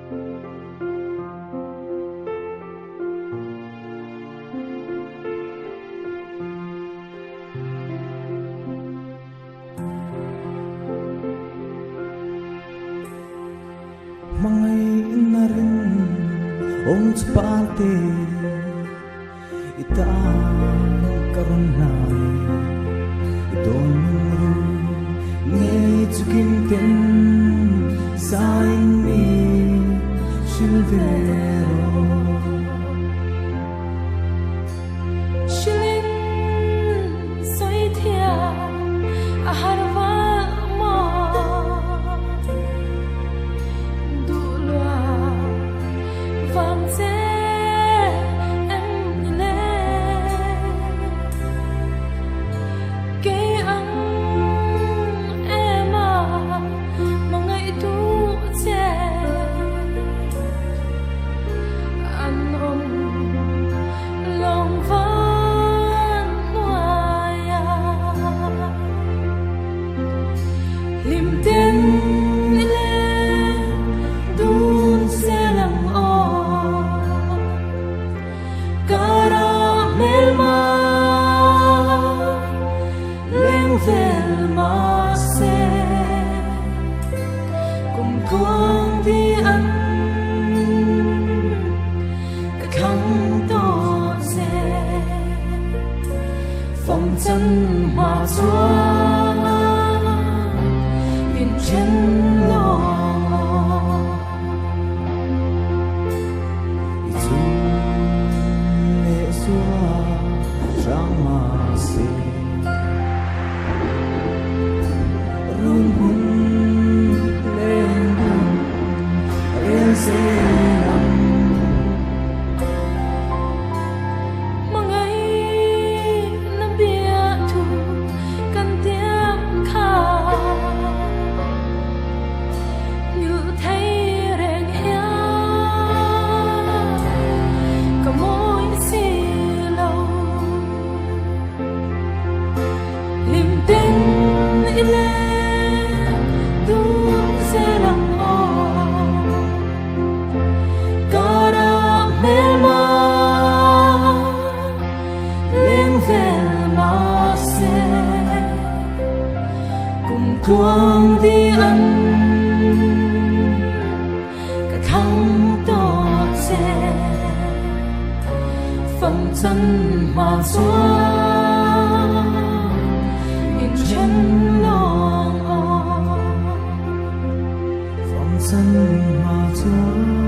Mga na rin ang spate itaan karon na itong ngay tsukinten sa mi silvero shilin soy thia aharwa ma dulwa vang se em le ke ang ema mga itu che anom long van noya lim ten le dun se lang o caramel ma leng vel ma se kum kong di an ka khang to se phong chân ma chua miền chân lo Hãy cuồng đi ăn cả thăng to xe phần chân mà xuống in chân lòng phần chân mà xuống